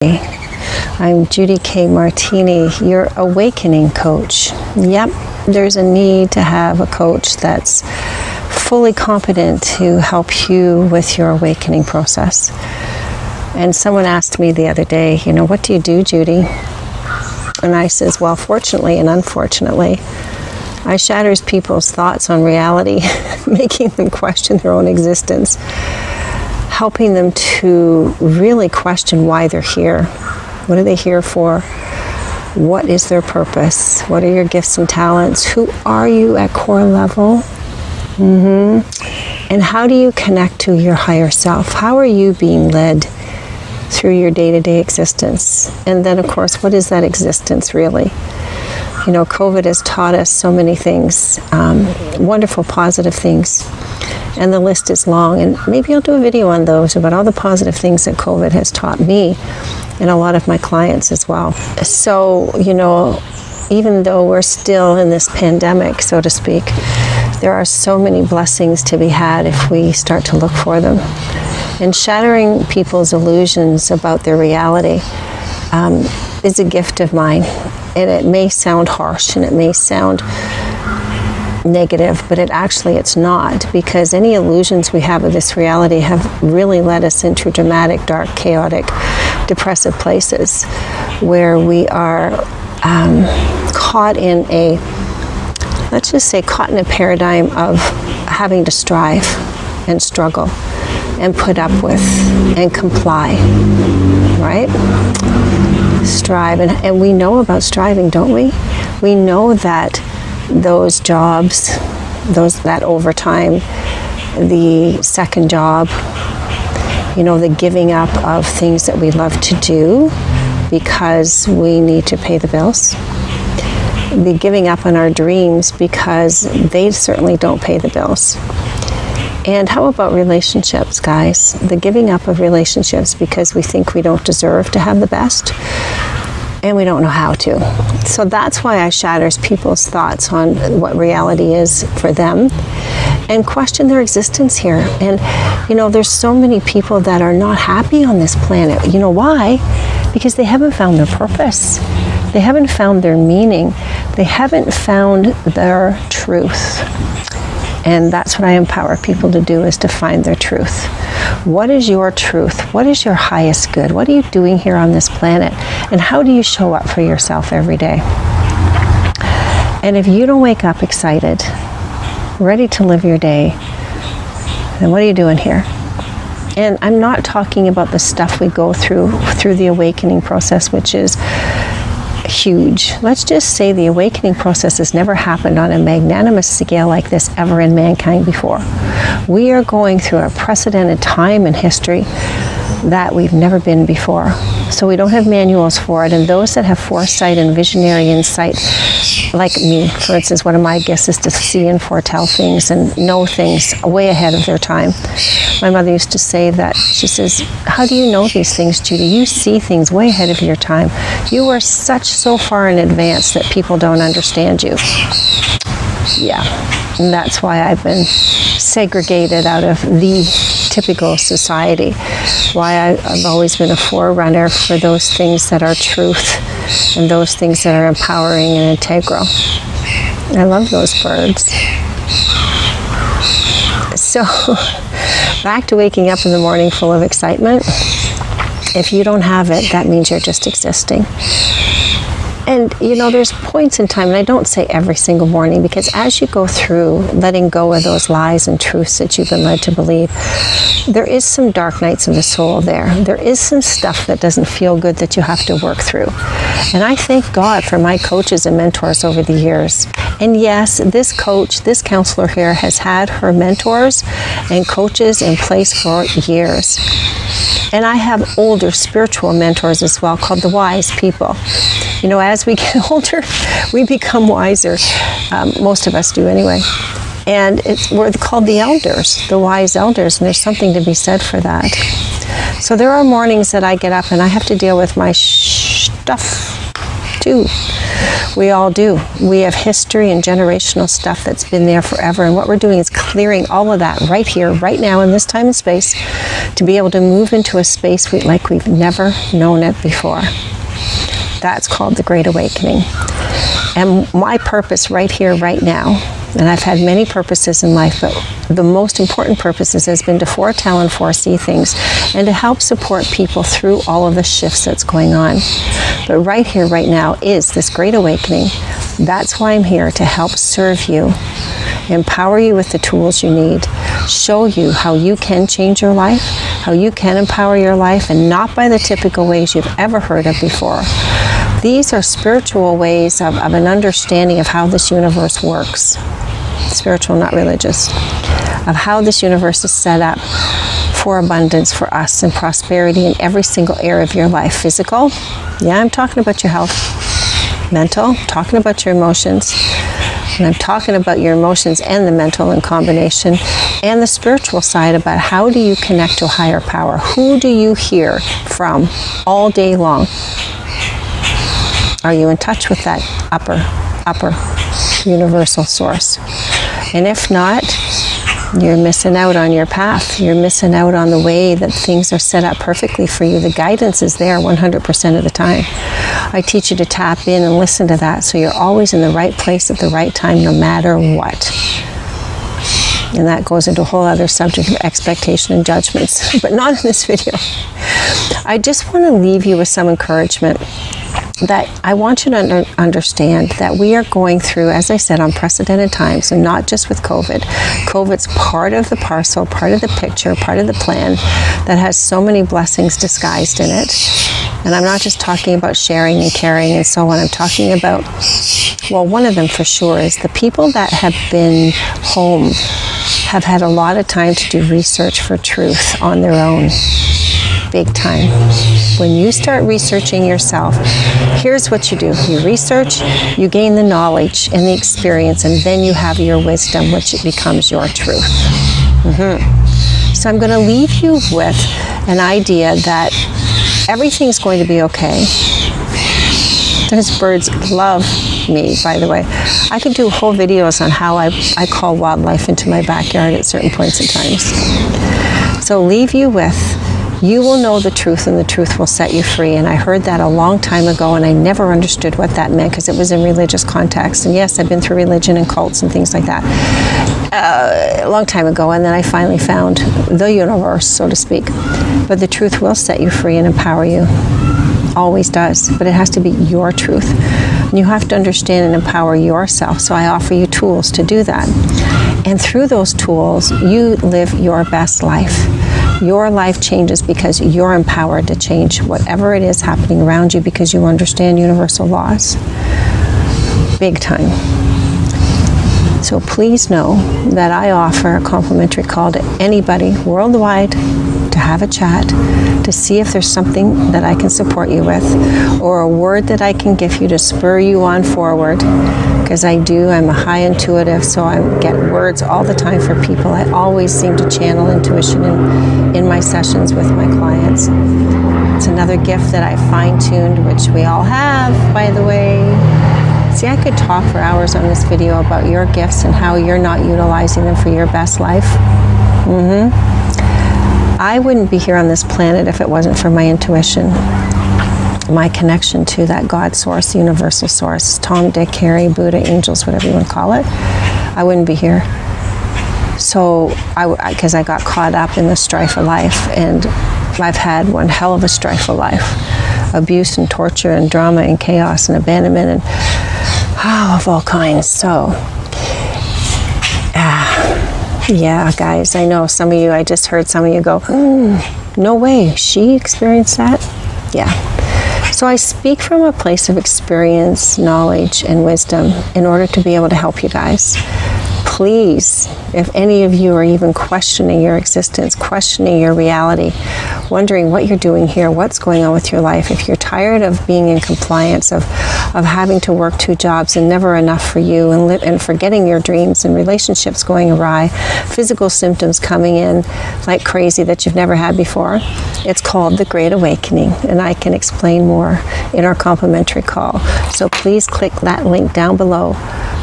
I'm Judy K. Martini, your awakening coach. Yep, there's a need to have a coach that's fully competent to help you with your awakening process. And someone asked me the other day, what do you do, Judy? And I says, well, fortunately and unfortunately, I shatters people's thoughts on reality, making them question their own existence, helping them to really question why they're here. What are they here for? What is their purpose? What are your gifts and talents? Who are you at core level? And how do you connect to your higher self? How are you being led through your day-to-day existence? And then, of course, what is that existence really? COVID has taught us so many things, wonderful, positive things. And the list is long. And maybe I'll do a video on those about all the positive things that COVID has taught me and a lot of my clients as well. So, even though we're still in this pandemic, so to speak, there are so many blessings to be had if we start to look for them. And shattering people's illusions about their reality is a gift of mine. And it may sound harsh and it may sound negative, but it's not, because any illusions we have of this reality have really led us into dramatic, dark, chaotic, depressive places where we are caught in a paradigm of having to strive and struggle and put up with and comply, right? Strive, and we know about striving, don't we? We know that those jobs, that overtime, the second job, the giving up of things that we love to do because we need to pay the bills, the giving up on our dreams because they certainly don't pay the bills. And how about relationships, guys? The giving up of relationships because we think we don't deserve to have the best and we don't know how to. So that's why I shatters people's thoughts on what reality is for them and question their existence here. And, there's so many people that are not happy on this planet. Why? Because they haven't found their purpose. They haven't found their meaning. They haven't found their truth. And that's what I empower people to do, is to find their truth. What is your truth? What is your highest good? What are you doing here on this planet? And how do you show up for yourself every day? And if you don't wake up excited, ready to live your day, then what are you doing here? And I'm not talking about the stuff we go through the awakening process, which is huge. Let's just say the awakening process has never happened on a magnanimous scale like this ever in mankind before. We are going through a precedented time in history that we've never been before. So we don't have manuals for it, and those that have foresight and visionary insight, like me, for instance, one of my gifts is to see and foretell things and know things way ahead of their time. My mother used to say that. She says, how do you know these things, Judy? You see things way ahead of your time. You are so far in advance that people don't understand you. Yeah, and that's why I've been segregated out of the typical society, why I've always been a forerunner for those things that are truth and those things that are empowering and integral. I love those birds. So, back to waking up in the morning full of excitement. If you don't have it, that means you're just existing. And, there's points in time, and I don't say every single morning, because as you go through letting go of those lies and truths that you've been led to believe, there is some dark nights of the soul there. There is some stuff that doesn't feel good that you have to work through. And I thank God for my coaches and mentors over the years. And yes, this counselor here has had her mentors and coaches in place for years. And I have older spiritual mentors as well, called the wise people. As we get older, we become wiser. Most of us do anyway. And we're called the elders, the wise elders, and there's something to be said for that. So there are mornings that I get up and I have to deal with my stuff too. We all do. We have history and generational stuff that's been there forever, and what we're doing is clearing all of that right here, right now, in this time and space, to be able to move into a space like we've never known it before. That's called the Great Awakening. And my purpose right here, right now, and I've had many purposes in life, but the most important purposes has been to foretell and foresee things and to help support people through all of the shifts that's going on. But right here, right now is this Great Awakening. That's why I'm here, to help serve you, empower you with the tools you need, show you how you can change your life, how you can empower your life, and not by the typical ways you've ever heard of before. These are spiritual ways of an understanding of how this universe works. Spiritual, not religious. Of how this universe is set up for abundance for us and prosperity in every single area of your life. Physical, yeah, I'm talking about your health. Mental, talking about your emotions. And I'm talking about your emotions and the mental in combination. And the spiritual side, about how do you connect to a higher power? Who do you hear from all day long? Are you in touch with that upper universal source? And if not, you're missing out on your path. You're missing out on the way that things are set up perfectly for you. The guidance is there 100% of the time. I teach you to tap in and listen to that, so you're always in the right place at the right time, no matter what. And that goes into a whole other subject of expectation and judgments, but not in this video. I just want to leave you with some encouragement, that I want you to understand that we are going through, as I said, unprecedented times, and not just with COVID. COVID's part of the parcel, part of the picture, part of the plan that has so many blessings disguised in it. And I'm not just talking about sharing and caring and so on. I'm talking about, well, one of them for sure is the people that have been home have had a lot of time to do research for truth on their own. Big time. When you start researching yourself, here's what you do. You research, you gain the knowledge and the experience, and then you have your wisdom, which it becomes your truth. So I'm going to leave you with an idea that everything's going to be okay. Those birds love me, by the way. I could do whole videos on how I call wildlife into my backyard at certain points in times. So leave you with, you will know the truth, and the truth will set you free. And I heard that a long time ago, and I never understood what that meant, because it was in religious context. And yes, I've been through religion and cults and things like that a long time ago, and then I finally found the universe, so to speak. But the truth will set you free and empower you. Always does, but it has to be your truth. And you have to understand and empower yourself. So I offer you tools to do that. And through those tools, you live your best life. Your life changes because you're empowered to change whatever it is happening around you, because you understand universal laws. Big time. So please know that I offer a complimentary call to anybody worldwide to have a chat, to see if there's something that I can support you with, or a word that I can give you to spur you on forward. Because I'm a high intuitive, so I get words all the time for people. I always seem to channel intuition in my sessions with my clients. It's another gift that I fine-tuned, which we all have, by the way. See, I could talk for hours on this video about your gifts and how you're not utilizing them for your best life. I wouldn't be here on this planet if it wasn't for my intuition, my connection to that God source, universal source, Tom, Dick, Harry, Buddha, angels, whatever you want to call it. I wouldn't be here. So, because I got caught up in the strife of life, and I've had one hell of a strife of life. Abuse and torture and drama and chaos and abandonment and of all kinds. So, yeah, guys, I know some of you, I just heard some of you go, no way, she experienced that? Yeah. So I speak from a place of experience, knowledge, and wisdom in order to be able to help you guys. Please, if any of you are even questioning your existence, questioning your reality, wondering what you're doing here, what's going on with your life, if you're tired of being in compliance, of of having to work 2 jobs and never enough for you, and forgetting your dreams, and relationships going awry, physical symptoms coming in like crazy that you've never had before. It's called the Great Awakening, and I can explain more in our complimentary call. So please click that link down below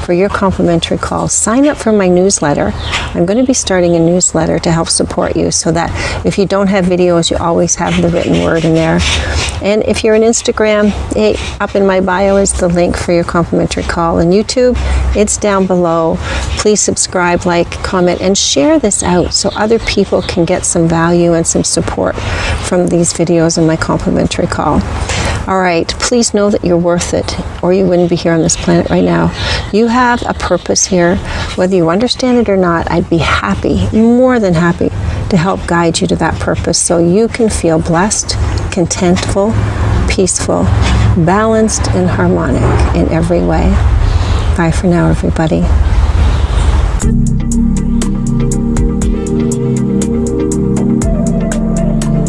for your complimentary call. Sign up for my newsletter. I'm going to be starting a newsletter to help support you, so that if you don't have videos, you always have the written word in there. And if you're on Instagram, hey, up in my bio is the link for your complimentary call. And YouTube, it's down below. Please subscribe, like, comment, and share this out so other people can get some value and some support from these videos and my complimentary call. All right, please know that you're worth it, or you wouldn't be here on this planet right now. You have a purpose here. Whether you understand it or not, I'd be happy, more than happy, to help guide you to that purpose so you can feel blessed, contentful, peaceful, balanced, and harmonic in every way. Bye for now, everybody.